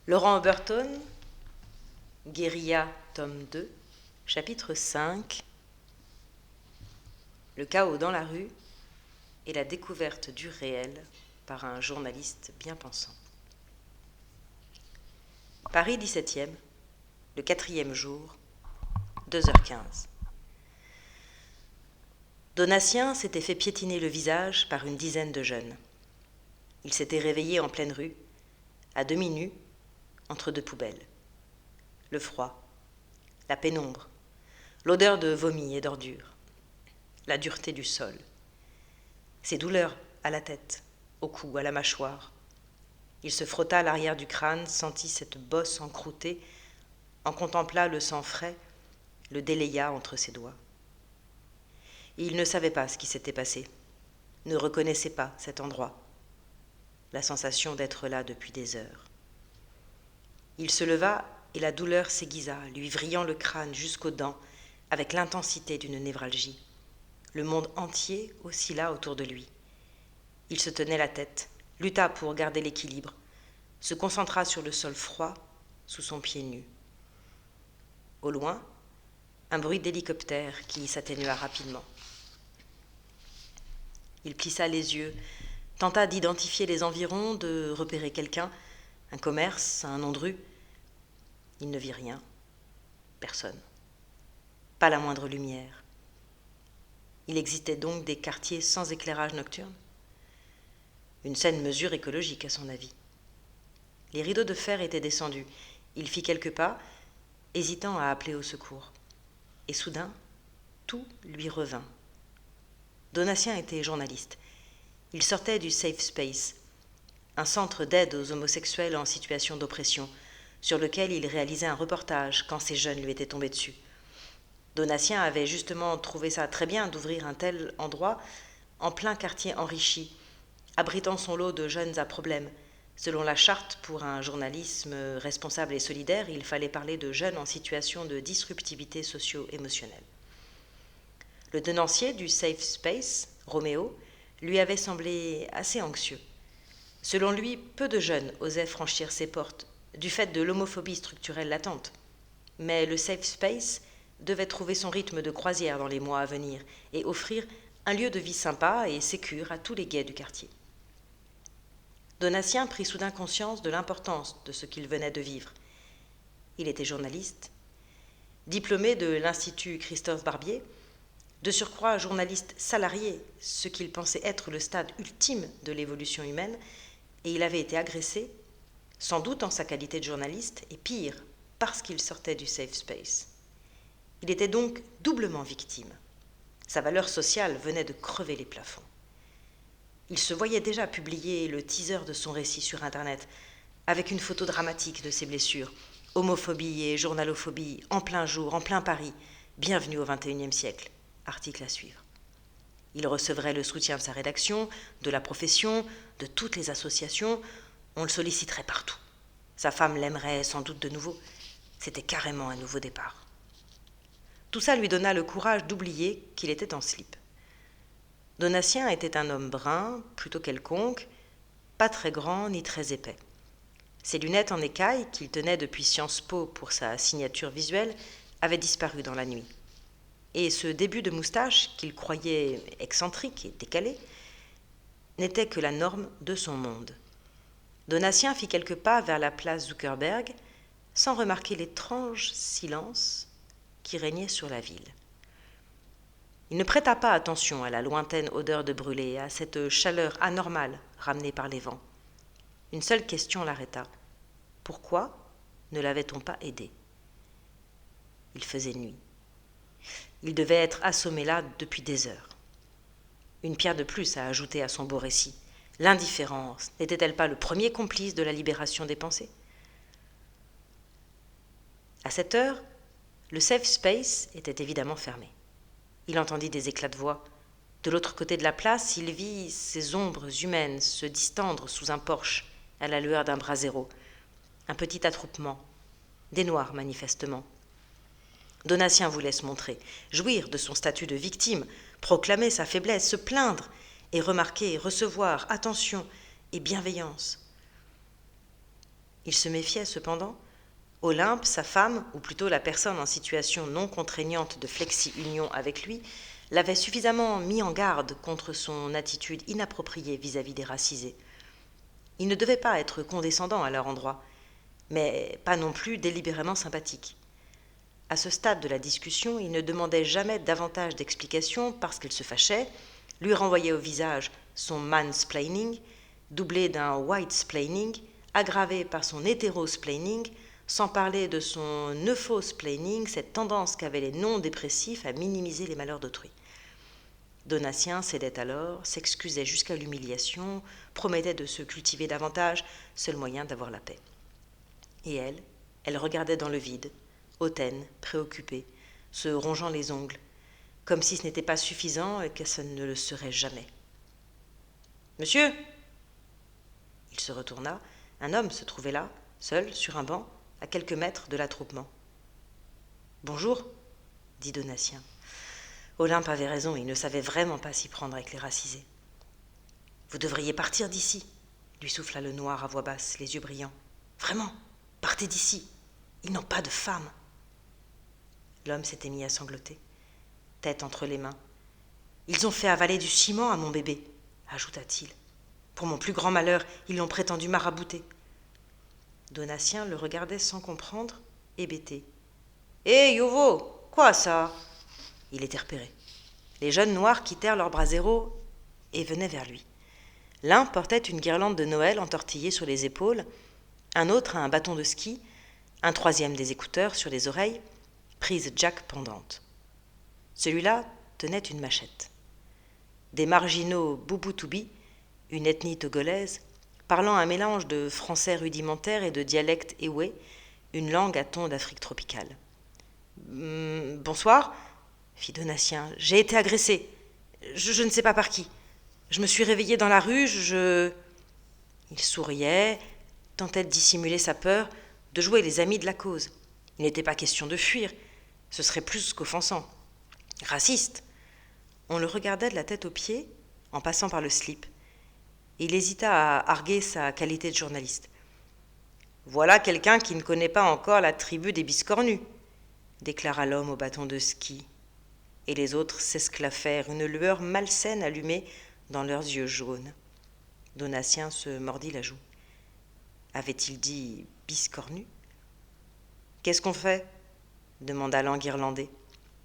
Laurent Oberton, Guérilla, tome 2, chapitre 5. Le chaos dans la rue et la découverte du réel par un journaliste bien pensant. Paris 17e, le 4e jour, 2h15. Donatien s'était fait piétiner le visage par une dizaine de jeunes. Il s'était réveillé en pleine rue, à demi nu, entre deux poubelles. Le froid, la pénombre, l'odeur de vomi et d'ordures, la dureté du sol, ses douleurs à la tête, au cou, à la mâchoire. Il se frotta à l'arrière du crâne, sentit cette bosse encroûtée, en contempla le sang frais, le délaya entre ses doigts. Et il ne savait pas ce qui s'était passé, ne reconnaissait pas cet endroit, la sensation d'être là depuis des heures. Il se leva et la douleur s'aiguisa, lui vrillant le crâne jusqu'aux dents, avec l'intensité d'une névralgie. Le monde entier oscilla autour de lui. Il se tenait la tête, lutta pour garder l'équilibre, se concentra sur le sol froid sous son pied nu. Au loin, un bruit d'hélicoptère qui s'atténua rapidement. Il plissa les yeux, tenta d'identifier les environs, de repérer quelqu'un, un commerce, un nom de rue. Il ne vit rien, personne, pas la moindre lumière. Il existait donc des quartiers sans éclairage nocturne. Une saine mesure écologique, à son avis. Les rideaux de fer étaient descendus. Il fit quelques pas, hésitant à appeler au secours. Et soudain, tout lui revint. Donatien était journaliste. Il sortait du Safe Space, un centre d'aide aux homosexuels en situation d'oppression, sur lequel il réalisait un reportage quand ces jeunes lui étaient tombés dessus. Donatien avait justement trouvé ça très bien d'ouvrir un tel endroit en plein quartier enrichi, abritant son lot de jeunes à problème. Selon la charte pour un journalisme responsable et solidaire, il fallait parler de jeunes en situation de disruptivité socio-émotionnelle. Le tenancier du Safe Space, Roméo, lui avait semblé assez anxieux. Selon lui, peu de jeunes osaient franchir ses portes, du fait de l'homophobie structurelle latente. Mais le Safe Space devait trouver son rythme de croisière dans les mois à venir et offrir un lieu de vie sympa et sécure à tous les gays du quartier. Donatien prit soudain conscience de l'importance de ce qu'il venait de vivre. Il était journaliste, diplômé de l'Institut Christophe Barbier, de surcroît journaliste salarié, ce qu'il pensait être le stade ultime de l'évolution humaine, et il avait été agressé, sans doute en sa qualité de journaliste, et pire, parce qu'il sortait du safe space. Il était donc doublement victime. Sa valeur sociale venait de crever les plafonds. Il se voyait déjà publier le teaser de son récit sur Internet, avec une photo dramatique de ses blessures, homophobie et journalophobie, en plein jour, en plein Paris, bienvenue au XXIe siècle. Article à suivre. Il recevrait le soutien de sa rédaction, de la profession, de toutes les associations. On le solliciterait partout. Sa femme l'aimerait sans doute de nouveau. C'était carrément un nouveau départ. Tout ça lui donna le courage d'oublier qu'il était en slip. Donatien était un homme brun, plutôt quelconque, pas très grand ni très épais. Ses lunettes en écaille, qu'il tenait depuis Sciences Po pour sa signature visuelle, avaient disparu dans la nuit. Et ce début de moustache, qu'il croyait excentrique et décalé, n'était que la norme de son monde. Donatien fit quelques pas vers la place Zuckerberg, sans remarquer l'étrange silence qui régnait sur la ville. Il ne prêta pas attention à la lointaine odeur de brûlé, à cette chaleur anormale ramenée par les vents. Une seule question l'arrêta. Pourquoi ne l'avait-on pas aidé ? Il faisait nuit. Il devait être assommé là depuis des heures. Une pierre de plus à ajouter à son beau récit. L'indifférence n'était-elle pas le premier complice de la libération des pensées ? À cette heure, le safe space était évidemment fermé. Il entendit des éclats de voix. De l'autre côté de la place, il vit ces ombres humaines se distendre sous un porche à la lueur d'un brasero. Un petit attroupement. Des noirs, manifestement. Donatien voulait se montrer, jouir de son statut de victime, proclamer sa faiblesse, se plaindre et remarquer, recevoir attention et bienveillance. Il se méfiait cependant. Olympe, sa femme, ou plutôt la personne en situation non contraignante de flexi-union avec lui, l'avait suffisamment mis en garde contre son attitude inappropriée vis-à-vis des racisés. Il ne devait pas être condescendant à leur endroit, mais pas non plus délibérément sympathique. À ce stade de la discussion, il ne demandait jamais davantage d'explications parce qu'il se fâchait, lui renvoyait au visage son mansplaining, doublé d'un whitesplaining, aggravé par son hétérosplaining, sans parler de son euphosplaining, cette tendance qu'avaient les non-dépressifs à minimiser les malheurs d'autrui. Donatien cédait alors, s'excusait jusqu'à l'humiliation, promettait de se cultiver davantage, seul moyen d'avoir la paix. Et elle regardait dans le vide, hautaine, préoccupée, se rongeant les ongles, comme si ce n'était pas suffisant et que ça ne le serait jamais. « Monsieur !» Il se retourna. Un homme se trouvait là, seul, sur un banc, à quelques mètres de l'attroupement. « Bonjour !» dit Donatien. Olympe avait raison, il ne savait vraiment pas s'y prendre avec les racisés. « Vous devriez partir d'ici !» lui souffla le noir à voix basse, les yeux brillants. « Vraiment, partez d'ici ! Ils n'ont pas de femme !» L'homme s'était mis à sangloter, tête entre les mains. « Ils ont fait avaler du ciment à mon bébé !» ajouta-t-il. « Pour mon plus grand malheur, ils l'ont prétendu marabouter. » Donatien le regardait sans comprendre, hébété. « Hé, Yovo, quoi ça ?» Il était repéré. Les jeunes noirs quittèrent leur brasero et venaient vers lui. L'un portait une guirlande de Noël entortillée sur les épaules, un autre un bâton de ski, un troisième des écouteurs sur les oreilles, prise jack pendante. Celui-là tenait une machette. Des marginaux Boubou-Toubi, une ethnie togolaise, parlant un mélange de français rudimentaire et de dialecte éoué, une langue à ton d'Afrique tropicale. « Bonsoir » fit Donatien. « J'ai été agressé. Je ne sais pas par qui. Je me suis réveillé dans la rue, Il souriait, tentait de dissimuler sa peur, de jouer les amis de la cause. Il n'était pas question de fuir. Ce serait plus qu'offensant. Raciste. On le regardait de la tête aux pieds, en passant par le slip. Il hésita à arguer sa qualité de journaliste. « Voilà quelqu'un qui ne connaît pas encore la tribu des biscornus », déclara l'homme au bâton de ski. Et les autres s'esclaffèrent, une lueur malsaine allumée dans leurs yeux jaunes. Donatien se mordit la joue. Avait-il dit biscornu ? « Qu'est-ce qu'on fait ?» demanda l'Anguirlandais.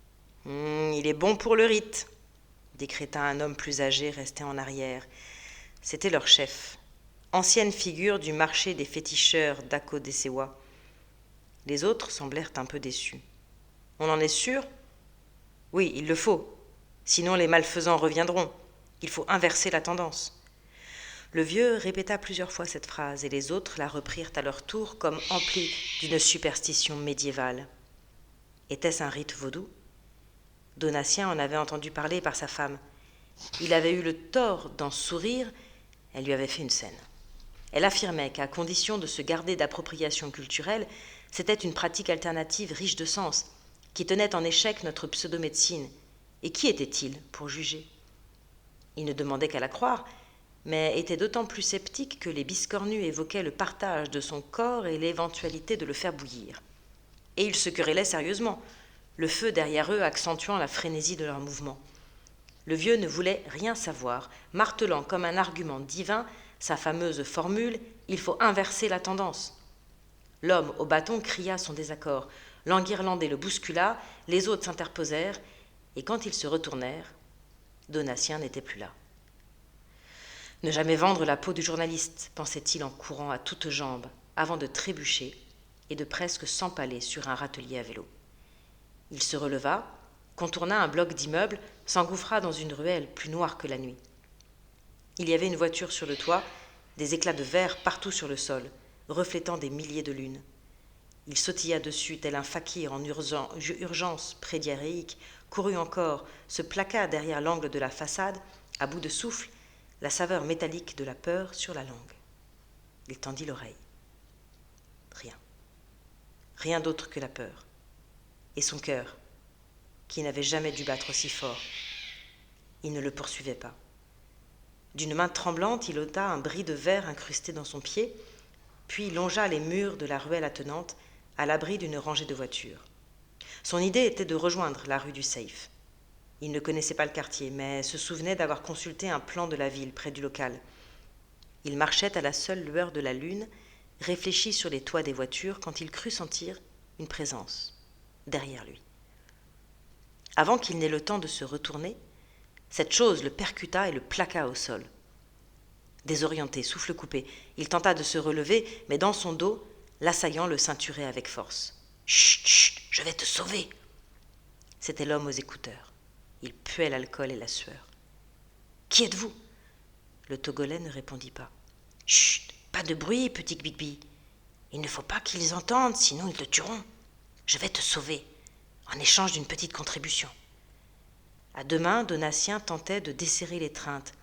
« Il est bon pour le rite », décréta un homme plus âgé resté en arrière. C'était leur chef, ancienne figure du marché des féticheurs d'Akodessewa. Les autres semblèrent un peu déçus. « On en est sûr ? » ?»« Oui, il le faut. Sinon les malfaisants reviendront. Il faut inverser la tendance. » Le vieux répéta plusieurs fois cette phrase et les autres la reprirent à leur tour comme emplie d'une superstition médiévale. Était-ce un rite vaudou ? Donatien en avait entendu parler par sa femme. Il avait eu le tort d'en sourire, elle lui avait fait une scène. Elle affirmait qu'à condition de se garder d'appropriation culturelle, c'était une pratique alternative riche de sens, qui tenait en échec notre pseudo-médecine. Et qui était-il pour juger ? Il ne demandait qu'à la croire, mais était d'autant plus sceptique que les biscornus évoquaient le partage de son corps et l'éventualité de le faire bouillir. Et ils se querellaient sérieusement, le feu derrière eux accentuant la frénésie de leurs mouvements. Le vieux ne voulait rien savoir, martelant comme un argument divin sa fameuse formule « il faut inverser la tendance ». L'homme au bâton cria son désaccord, l'Anguirlandais le bouscula, les autres s'interposèrent, et quand ils se retournèrent, Donatien n'était plus là. Ne jamais vendre la peau du journaliste, pensait-il en courant à toutes jambes, avant de trébucher et de presque s'empaler sur un râtelier à vélo. Il se releva, contourna un bloc d'immeubles, s'engouffra dans une ruelle plus noire que la nuit. Il y avait une voiture sur le toit, des éclats de verre partout sur le sol, reflétant des milliers de lunes. Il sautilla dessus tel un fakir en urgence prédiarrhéique, courut encore, se plaqua derrière l'angle de la façade, à bout de souffle, la saveur métallique de la peur sur la langue. Il tendit l'oreille. Rien. Rien d'autre que la peur. Et son cœur, qui n'avait jamais dû battre aussi fort. Il ne le poursuivait pas. D'une main tremblante, il ôta un bris de verre incrusté dans son pied, puis longea les murs de la ruelle attenante à l'abri d'une rangée de voitures. Son idée était de rejoindre la rue du Safe. Il ne connaissait pas le quartier, mais se souvenait d'avoir consulté un plan de la ville près du local. Il marchait à la seule lueur de la lune, réfléchi sur les toits des voitures quand il crut sentir une présence derrière lui. Avant qu'il n'ait le temps de se retourner, cette chose le percuta et le plaqua au sol. Désorienté, souffle coupé, il tenta de se relever, mais dans son dos, l'assaillant le ceinturait avec force. « Chut, chut, je vais te sauver !» C'était l'homme aux écouteurs. Il puait l'alcool et la sueur. « Qui êtes-vous » Le Togolais ne répondit pas. « Chut, pas de bruit, petit Bigby. Il ne faut pas qu'ils entendent, sinon ils te tueront. Je vais te sauver, en échange d'une petite contribution. » À deux mains, Donatien tentait de desserrer l'étreinte.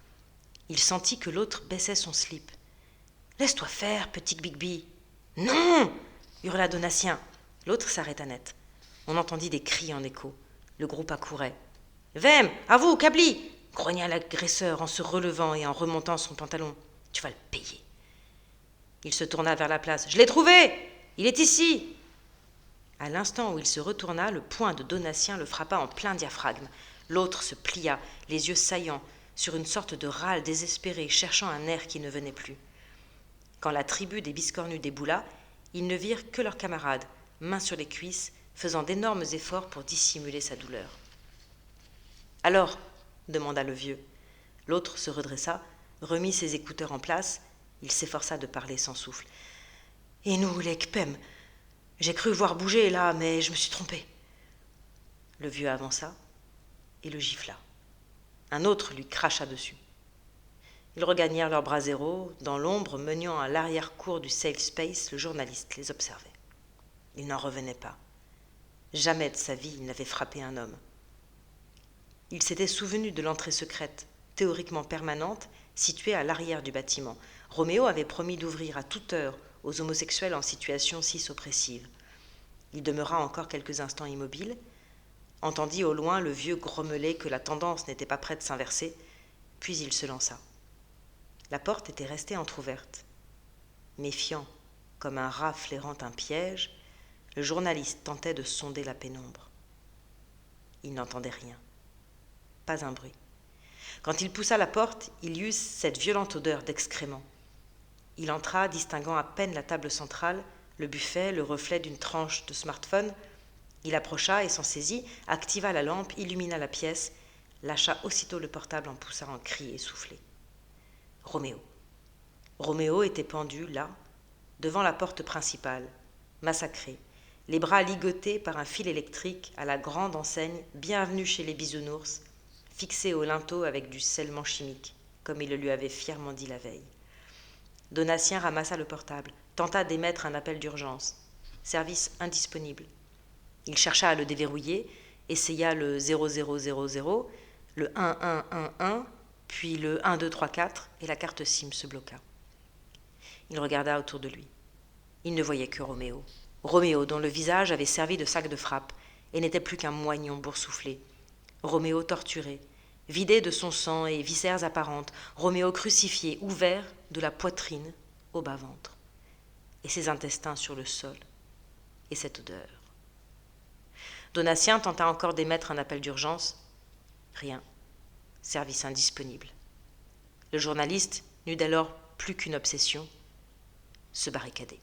Il sentit que l'autre baissait son slip. « Laisse-toi faire, petit Bigby. »« Non !» hurla Donatien. L'autre s'arrêta net. On entendit des cris en écho. Le groupe accourait. « Vem, à vous, Kabli !» grogna l'agresseur en se relevant et en remontant son pantalon. « Tu vas le payer. » Il se tourna vers la place. « Je l'ai trouvé! Il est ici !» À l'instant où il se retourna, le poing de Donatien le frappa en plein diaphragme. L'autre se plia, les yeux saillants, sur une sorte de râle désespéré, cherchant un air qui ne venait plus. Quand la tribu des biscornus déboula, ils ne virent que leur camarade, mains sur les cuisses, faisant d'énormes efforts pour dissimuler sa douleur. « Alors ?» demanda le vieux. L'autre se redressa, remit ses écouteurs en place. Il s'efforça de parler sans souffle. « Et nous, les Kpem, j'ai cru voir bouger là, mais je me suis trompé. » Le vieux avança et le gifla. Un autre lui cracha dessus. Ils regagnèrent leur brasero. Dans l'ombre menant à l'arrière-cour du safe space, le journaliste les observait. Il n'en revenait pas. Jamais de sa vie il n'avait frappé un homme. Il s'était souvenu de l'entrée secrète, théoriquement permanente, située à l'arrière du bâtiment. Roméo avait promis d'ouvrir à toute heure aux homosexuels en situation si oppressive. Il demeura encore quelques instants immobile, entendit au loin le vieux grommeler que la tendance n'était pas près de s'inverser, puis il se lança. La porte était restée entr'ouverte. Méfiant, comme un rat flairant un piège, le journaliste tentait de sonder la pénombre. Il n'entendait rien. Pas un bruit. Quand il poussa la porte, il y eut cette violente odeur d'excréments. Il entra, distinguant à peine la table centrale, le buffet, le reflet d'une tranche de smartphone. Il approcha et s'en saisit, activa la lampe, illumina la pièce, lâcha aussitôt le portable en poussant un cri essoufflé. Roméo. Roméo était pendu, là, devant la porte principale, massacré, les bras ligotés par un fil électrique à la grande enseigne « Bienvenue chez les bisounours », fixée au linteau avec du scellement chimique, comme il le lui avait fièrement dit la veille. Donatien ramassa le portable, tenta d'émettre un appel d'urgence. Service indisponible. Il chercha à le déverrouiller, essaya le 0000, le 1111, puis le 1234, et la carte SIM se bloqua. Il regarda autour de lui. Il ne voyait que Roméo. Roméo, dont le visage avait servi de sac de frappe, et n'était plus qu'un moignon boursouflé. Roméo torturé, vidé de son sang et viscères apparentes, Roméo crucifié, ouvert de la poitrine au bas-ventre, et ses intestins sur le sol, et cette odeur. Donatien tenta encore d'émettre un appel d'urgence. Rien. Service indisponible. Le journaliste n'eut dès lors plus qu'une obsession, se barricader.